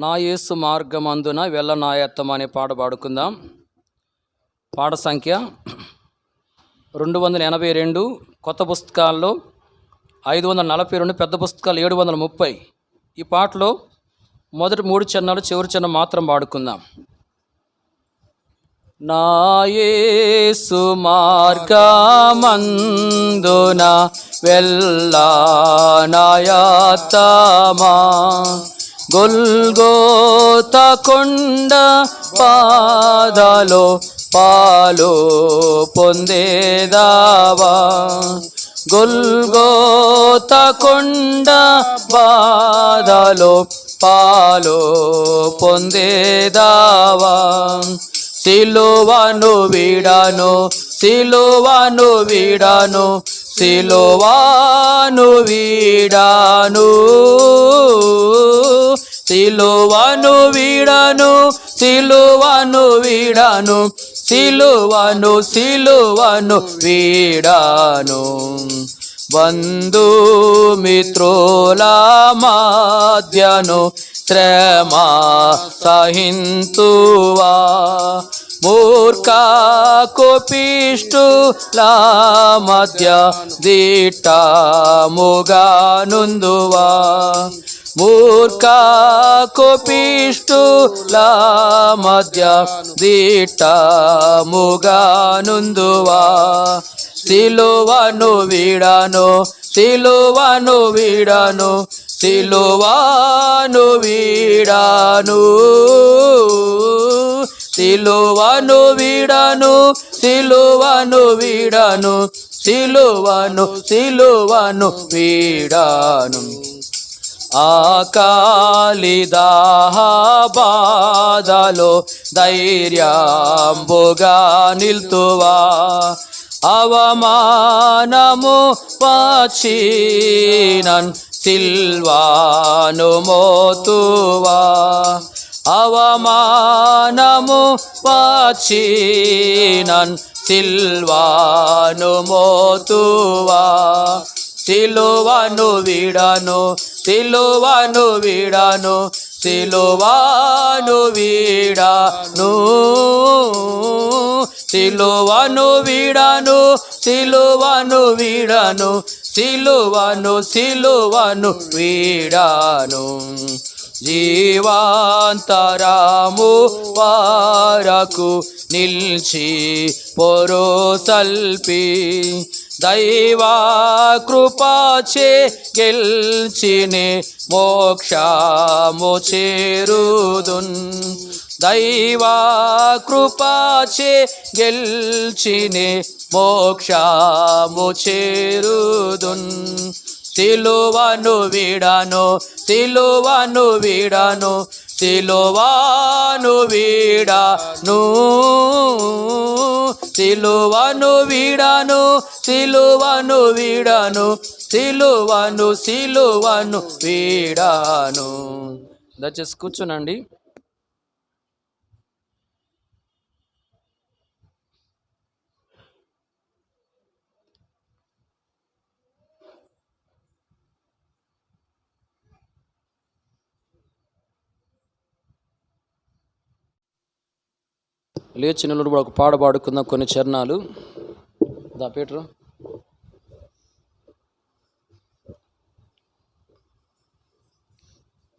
నా యేసు మార్గమందున వెళ్ళనాయత్తం అనే పాట పాడుకుందాం. పాట సంఖ్య 282, కొత్త పుస్తకాల్లో 542, పెద్ద పుస్తకాలు 730. ఈ పాటలో మొదటి 3 చరణాలు, చివరి చరణం మాత్రం పాడుకుందాం. నా యేసు మార్గమందున వెళ్ళనాయత్తమా, గొల్గోతా కొండ పాదలో పాలు పొందేదావా, గొల్గోతా కొండ పాదలో పాలు పొందేదావా. సిలువను వీడను, సిలువను వీడను, సిలువను వీడను, సిలువను వీడను, సిలువను వీడను, సిలువను సిలువను వీడను. బంధుమిత్రుల మధ్యను శ్రమ సహింతువా, మూర్ఖ కోపిష్టుల మధ్య దిట్టముగానుందువా, మూర్ఖ కోపిష్టుల మధ్య దిట్టముగానుందువా. సిలువను వీడను, సిలువను వీడను, సిలువను వీడను, సిలువను వీడను, సిలువను వీడను, సిలువను సిలువను వీడను. ఆకలి దాహ బాధలో ధైర్యంబుగా నిల్తువా, అవమానము వచ్చినన్ సిల్వాను మోతువా, అవమానము వచ్చినన్ సిల్వాను మోతువా. సిలువను వీడను, సిలువను వీడను, సిలువను వీడను, సిలువను వీడను, సిలువను వీడను, సిలువను సిలువను వీడను. జీవాంతరము వరకు నిల్చి పొరుసల్పి, దైవా కృపచే గెల్చినే మోక్షము చేరుదున్, దైవా కృపచే గెల్చినే మోక్షము చేరుదున్. సిలువను వీడను, సిలువను వీడను, సిలువను వీడను, సిలువను వీడను, సిలువను వీడను, సిలువను సిలువను వీడను. దయచేసి కూర్చోనండి. లేచిన ఒక పాట పాడుకుందాం, కొన్ని చరణాలు. దా పీటరు.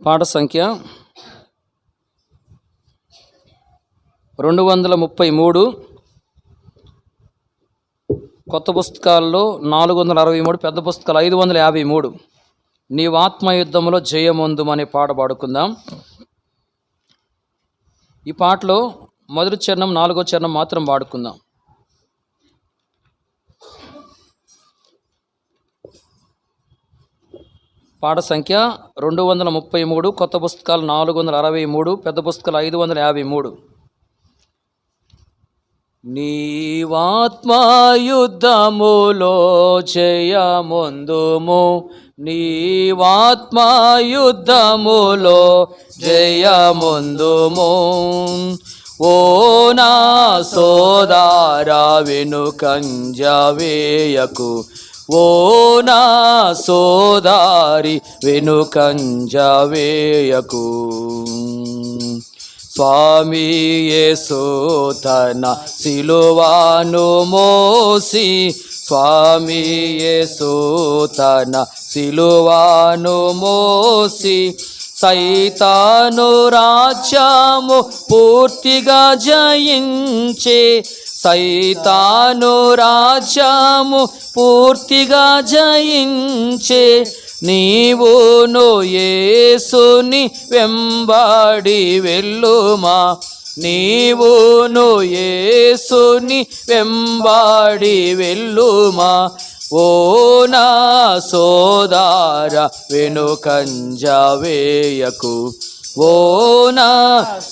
పాట సంఖ్య 233, కొత్త పుస్తకాల్లో 463, పెద్ద పుస్తకాలు 553. నీవు ఆత్మయుద్ధంలో జయమొందుము అనే పాట పాడుకుందాం. ఈ పాటలో మొదటి చరణం, 4వ చరణం మాత్రం పాడుకుందాం. పాట సంఖ్య 233, కొత్త పుస్తకాలు 463, పెద్ద పుస్తకాలు 553. నీవాత్మయుద్ధములో జయమొందుము, నీవాత్మయుద్ధములో జయమొందుము. ఓ నా సోదరా వెనుకంజ వేయకు, ఓ నా సోదారి వెనుకంజ వేయకు. స్వామి యేసు తన సిలువను మోసి, స్వామి యేసు తన సిలువను మోసి, సైతాను రాజ్యము పూర్తిగా జయించే, సైతాను రాజ్యము పూర్తిగా జయించే, నీవును యేసుని వెంబడి వెళ్ళుమా, నీవును యేసుని వెంబడి వెళ్ళుమా. ఓ నా సోదర వెనుకంజ వేయకు, ఓ నా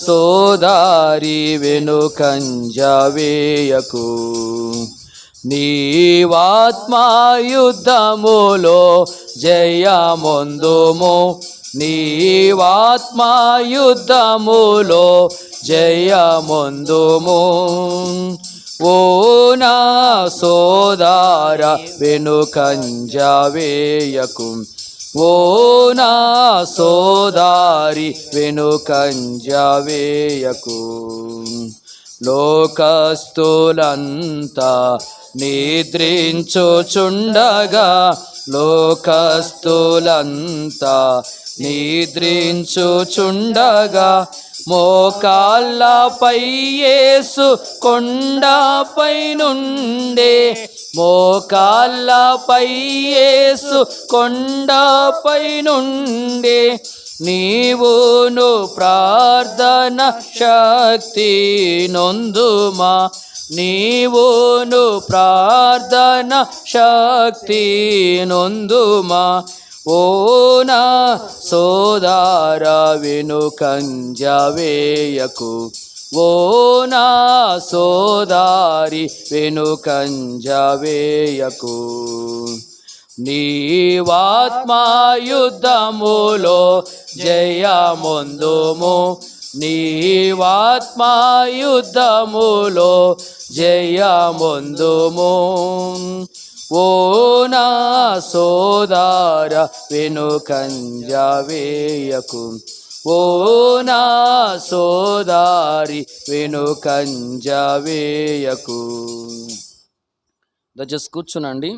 సోదారి వెనుకంజ వేయకు. నీవాత్మాయుద్ధములో జయమొందుము, నీవాత్మాయుద్ధములో జయమొందుము. ఓ నా సోదర వెనుకంజ వేయకు, ఓ నా సోదారి వెనుకంజ వేయకు. లోకస్తులంతా నిద్రించుచుండగా, లోకస్తులంతా నిద్రించుచుండగా, మోకాళ్ళపై యేసు కొండపై నుండే, మోకాళ్ళపై యేసు కొండపై నుండే, నీవును ప్రార్థన శక్తి నొందుమా, నీవును ప్రార్థన శక్తి నొందుమా. ఓ నా సోదర వెనుకంజ వేయకు, ఓ నా సోదారి వెనుకంజ వేయకు. నీవాత్మాయుద్ధములో జయమొందుము, నీవాత్మాయుద్ధములో జయమొందుము. ఓ నా సోదర వెనుకంజ వేయకు, ఓ నా సోదారి వెనుకంజ వేయకు. దయచేసి కూర్చునండి.